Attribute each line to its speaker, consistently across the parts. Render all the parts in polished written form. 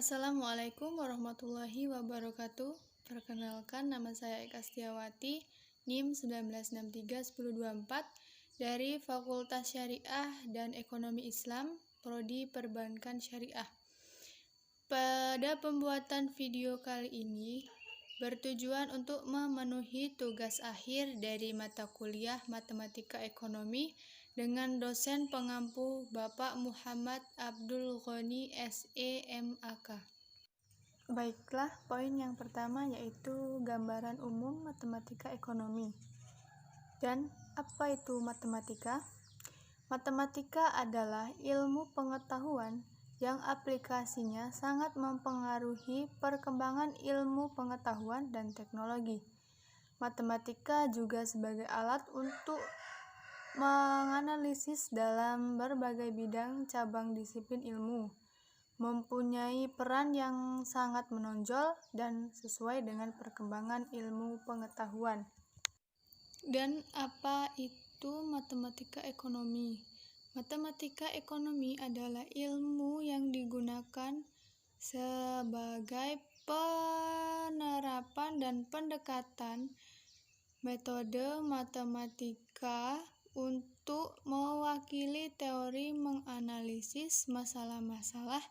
Speaker 1: Assalamualaikum warahmatullahi wabarakatuh. Perkenalkan, nama saya Eka Setiawati, NIM 19631024 dari Fakultas Syariah dan Ekonomi Islam, Prodi Perbankan Syariah. Pada pembuatan video kali ini bertujuan untuk memenuhi tugas akhir dari mata kuliah Matematika Ekonomi dengan dosen pengampu Bapak Muhammad Abdul Ghani SEMAK. Baiklah, poin yang pertama yaitu gambaran umum matematika ekonomi. Dan apa itu matematika? Matematika adalah ilmu pengetahuan yang aplikasinya sangat mempengaruhi perkembangan ilmu pengetahuan dan teknologi. Matematika juga sebagai alat untuk menganalisis dalam berbagai bidang cabang disiplin ilmu, mempunyai peran yang sangat menonjol dan sesuai dengan perkembangan ilmu pengetahuan. Dan apa itu matematika ekonomi? Matematika ekonomi adalah ilmu yang digunakan sebagai penerapan dan pendekatan metode matematika untuk mewakili teori menganalisis masalah-masalah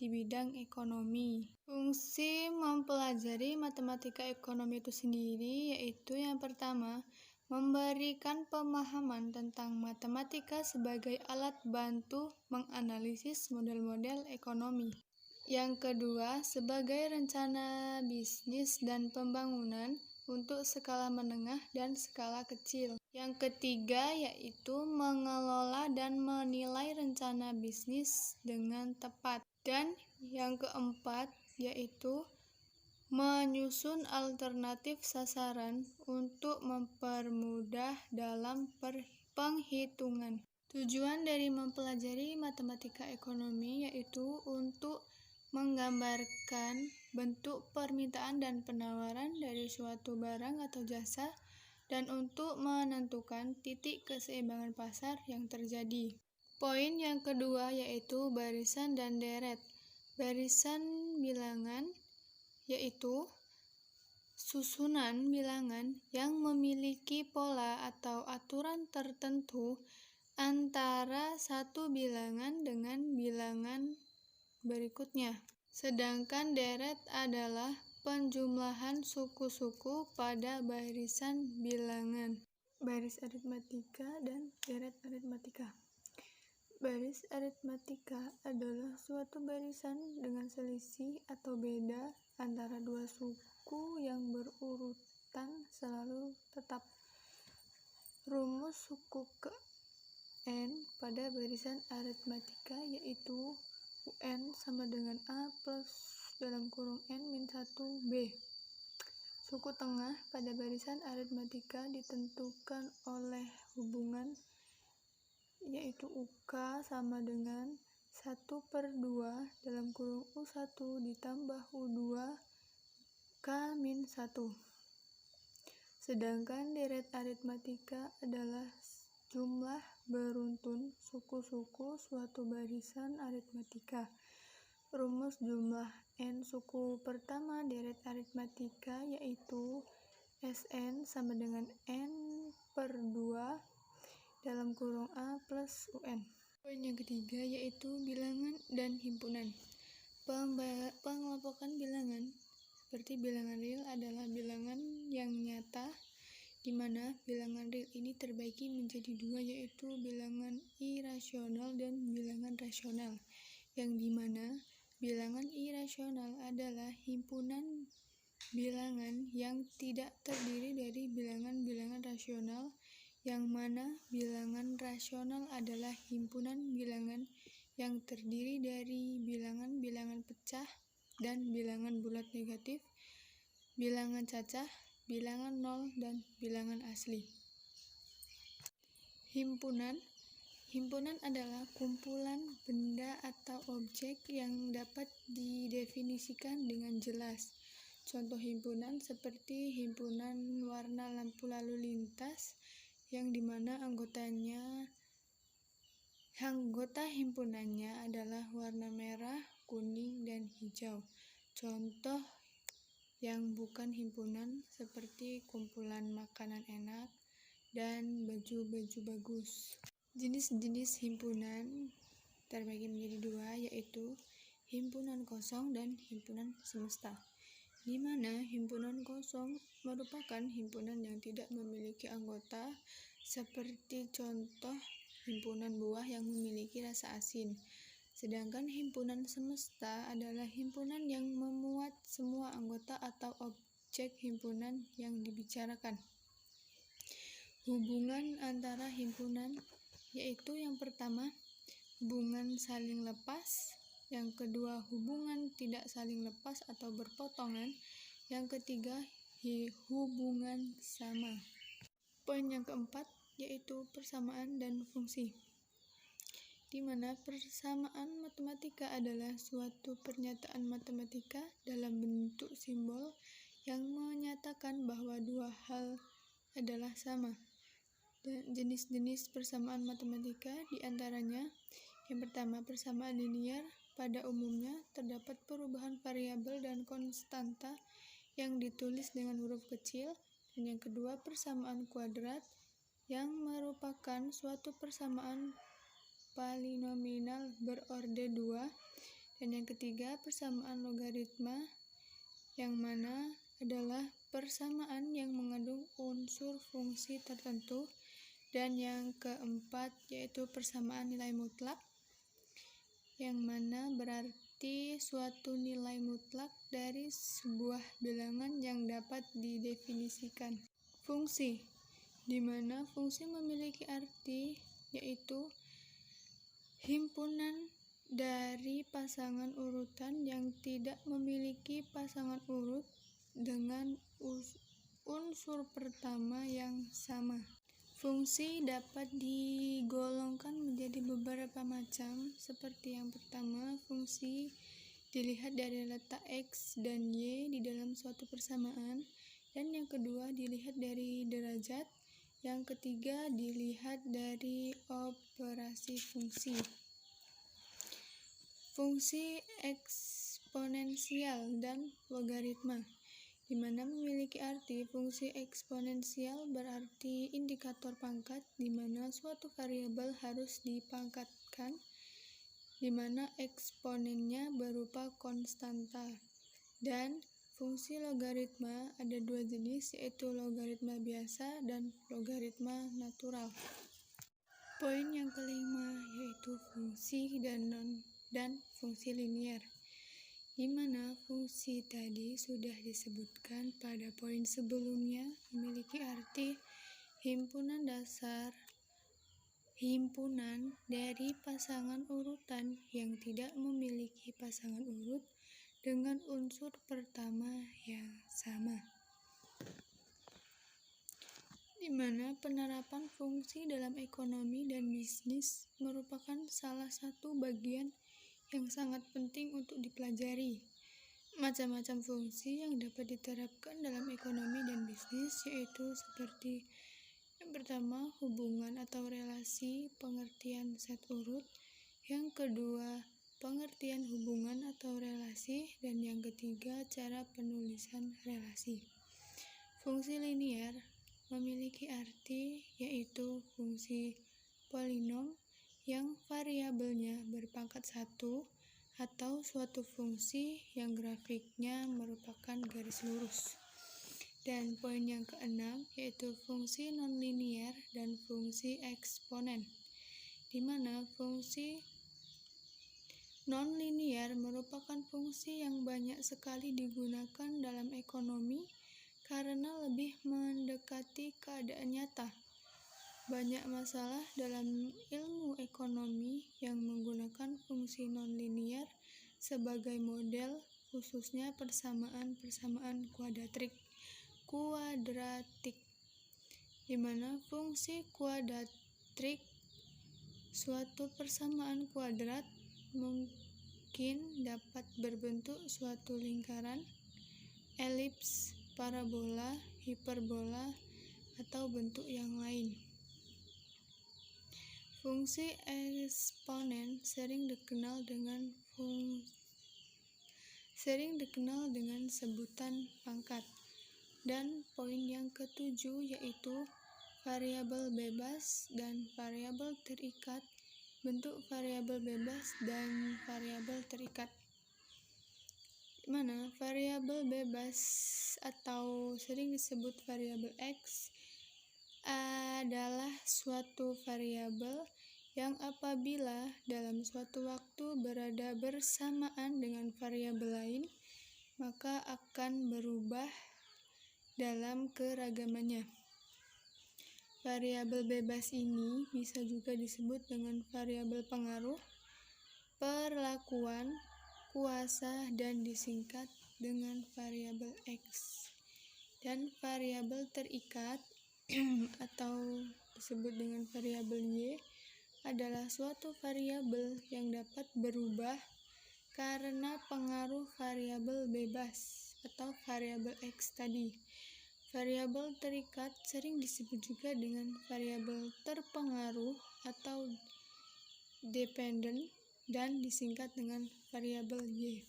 Speaker 1: di bidang ekonomi. Fungsi mempelajari matematika ekonomi itu sendiri yaitu yang pertama, memberikan pemahaman tentang matematika sebagai alat bantu menganalisis model-model ekonomi. Yang kedua, sebagai rencana bisnis dan pembangunan untuk skala menengah dan skala kecil. Yang ketiga yaitu mengelola dan menilai rencana bisnis dengan tepat. Dan yang keempat yaitu menyusun alternatif sasaran untuk mempermudah dalam penghitungan. Tujuan dari mempelajari matematika ekonomi yaitu untuk menggambarkan bentuk permintaan dan penawaran dari suatu barang atau jasa dan untuk menentukan titik keseimbangan pasar yang terjadi. Poin yang kedua yaitu barisan dan deret. Barisan bilangan yaitu susunan bilangan yang memiliki pola atau aturan tertentu antara satu bilangan dengan bilangan berikutnya. Sedangkan deret adalah penjumlahan suku-suku pada barisan bilangan. Baris aritmatika dan deret aritmatika. Baris aritmatika adalah suatu barisan dengan selisih atau beda antara dua suku yang berurutan selalu tetap. Rumus suku ke n pada barisan aritmatika yaitu UN sama dengan A plus dalam kurung N min 1 B. Suku tengah pada barisan aritmatika ditentukan oleh hubungan yaitu UK sama dengan 1/2 dalam kurung U1 ditambah U2 K min 1. Sedangkan deret aritmatika adalah jumlah beruntun suku-suku suatu barisan aritmatika. Rumus jumlah n suku pertama deret aritmatika yaitu Sn sama dengan n/2 dalam kurung A plus UN. Poin yang ketiga yaitu bilangan dan himpunan. Pengelompokan bilangan seperti bilangan real adalah bilangan yang nyata di mana bilangan real ini terbagi menjadi dua yaitu bilangan irasional dan bilangan rasional, yang dimana bilangan irasional adalah himpunan bilangan yang tidak terdiri dari bilangan-bilangan rasional, yang mana bilangan rasional adalah himpunan bilangan yang terdiri dari bilangan-bilangan pecah dan bilangan bulat negatif, bilangan cacah, bilangan nol, dan bilangan asli. Himpunan adalah kumpulan benda atau objek yang dapat didefinisikan dengan jelas. Contoh himpunan seperti himpunan warna lampu lalu lintas, yang dimana anggota himpunannya adalah warna merah, kuning, dan hijau. Contoh yang bukan himpunan seperti kumpulan makanan enak dan baju-baju bagus. Jenis-jenis himpunan terbagi menjadi dua, yaitu himpunan kosong dan himpunan semesta, di mana himpunan kosong merupakan himpunan yang tidak memiliki anggota, seperti contoh himpunan buah yang memiliki rasa asin. Sedangkan himpunan semesta adalah himpunan yang memuat semua anggota atau objek himpunan yang dibicarakan. Hubungan antara himpunan yaitu yang pertama, hubungan saling lepas, yang kedua, hubungan tidak saling lepas atau berpotongan, yang ketiga, hubungan sama. Poin yang keempat yaitu persamaan dan fungsi, di mana persamaan matematika adalah suatu pernyataan matematika dalam bentuk simbol yang menyatakan bahwa dua hal adalah sama. Dan jenis-jenis persamaan matematika diantaranya, yang pertama, persamaan linier. Pada umumnya terdapat perubahan variabel dan konstanta yang ditulis dengan huruf kecil. Dan yang kedua, persamaan kuadrat, yang merupakan suatu persamaan polinomial berorde 2, dan yang ketiga, persamaan logaritma, yang mana adalah persamaan yang mengandung unsur fungsi tertentu, dan yang keempat yaitu persamaan nilai mutlak, yang mana berarti suatu nilai mutlak dari sebuah bilangan yang dapat didefinisikan. Fungsi, di mana fungsi memiliki arti yaitu himpunan dari pasangan urutan yang tidak memiliki pasangan urut dengan unsur pertama yang sama. Fungsi dapat digolongkan menjadi beberapa macam, seperti yang pertama, fungsi dilihat dari letak X dan Y di dalam suatu persamaan, dan yang kedua dilihat dari derajat, yang ketiga dilihat dari operasi fungsi. Fungsi eksponensial dan logaritma, di mana memiliki arti fungsi eksponensial berarti indikator pangkat, di mana suatu variabel harus dipangkatkan, di mana eksponennya berupa konstanta. Dan fungsi logaritma ada dua jenis, yaitu logaritma biasa dan logaritma natural. Poin yang kelima yaitu fungsi dan fungsi linier, di mana fungsi tadi sudah disebutkan pada poin sebelumnya, memiliki arti himpunan dasar, himpunan dari pasangan urutan yang tidak memiliki pasangan urut dengan unsur pertama yang sama, di mana penerapan fungsi dalam ekonomi dan bisnis merupakan salah satu bagian yang sangat penting untuk dipelajari. Macam-macam fungsi yang dapat diterapkan dalam ekonomi dan bisnis yaitu seperti yang pertama, hubungan atau relasi, pengertian set urut, yang kedua, pengertian hubungan atau relasi, dan yang ketiga, cara penulisan relasi. Fungsi linier memiliki arti yaitu fungsi polinom yang variabelnya berpangkat 1 atau suatu fungsi yang grafiknya merupakan garis lurus. Dan poin yang keenam yaitu fungsi nonlinier dan fungsi eksponen, di mana fungsi nonlinier merupakan fungsi yang banyak sekali digunakan dalam ekonomi karena lebih mendekati keadaan nyata. Banyak masalah dalam ilmu ekonomi yang menggunakan fungsi nonlinier sebagai model, khususnya persamaan kuadratik, di mana fungsi kuadratik suatu persamaan kuadrat mungkin dapat berbentuk suatu lingkaran, elips, parabola, hiperbola, atau bentuk yang lain. Fungsi eksponen sering dikenal dengan sering dikenal dengan sebutan pangkat. Dan poin yang ketujuh yaitu variabel bebas dan variabel terikat. Bentuk variabel bebas dan variabel terikat. Mana variabel bebas atau sering disebut variabel X adalah suatu variabel yang apabila dalam suatu waktu berada bersamaan dengan variabel lain, maka akan berubah dalam keragamannya. Variabel bebas ini bisa juga disebut dengan variabel pengaruh, perlakuan, kuasa, dan disingkat dengan variabel X. Dan variabel terikat atau disebut dengan variabel Y adalah suatu variabel yang dapat berubah karena pengaruh variabel bebas atau variabel X tadi. Variabel terikat sering disebut juga dengan variabel terpengaruh atau dependent dan disingkat dengan variabel Y.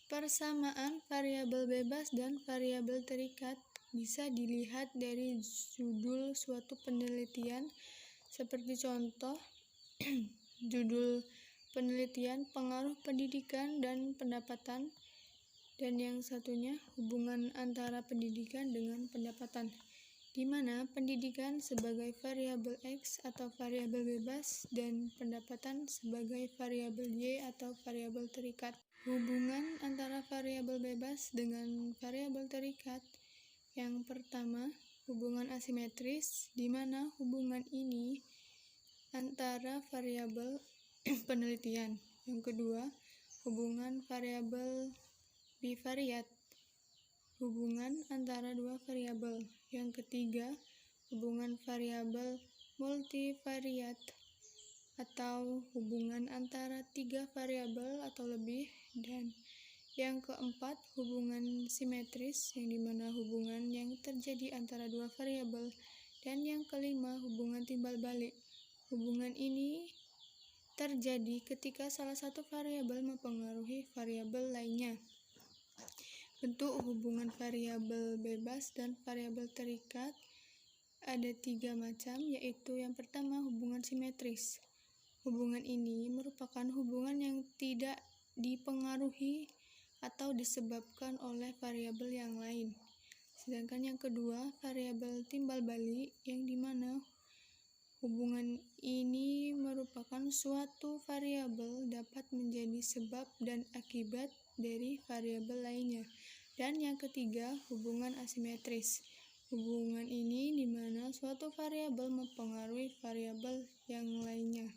Speaker 1: Persamaan variabel bebas dan variabel terikat bisa dilihat dari judul suatu penelitian, seperti contoh judul penelitian pengaruh pendidikan dan pendapatan, dan yang satunya hubungan antara pendidikan dengan pendapatan, di mana pendidikan sebagai variabel X atau variabel bebas dan pendapatan sebagai variabel Y atau variabel terikat. Hubungan antara variabel bebas dengan variabel terikat. Yang pertama, hubungan asimetris, di mana hubungan ini antara variabel penelitian. Yang kedua, hubungan variabel bivariat, hubungan antara dua variabel. Yang ketiga, hubungan variabel multivariat atau hubungan antara tiga variabel atau lebih. Dan yang keempat, hubungan simetris, yang dimana hubungan yang terjadi antara dua variabel. Dan yang kelima, hubungan timbal balik. Hubungan ini terjadi ketika salah satu variabel mempengaruhi variabel lainnya. Bentuk hubungan variabel bebas dan variabel terikat ada 3 macam, yaitu yang pertama hubungan simetris. Hubungan ini merupakan hubungan yang tidak dipengaruhi atau disebabkan oleh variabel yang lain. Sedangkan yang kedua, variabel timbal balik, yang dimana hubungan ini merupakan suatu variabel dapat menjadi sebab dan akibat dari variabel lainnya. Dan yang ketiga, hubungan asimetris. Hubungan ini dimana suatu variabel mempengaruhi variabel yang lainnya.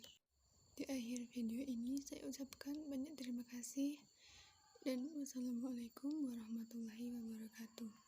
Speaker 1: Di akhir video ini saya ucapkan banyak terima kasih dan wassalamualaikum warahmatullahi wabarakatuh.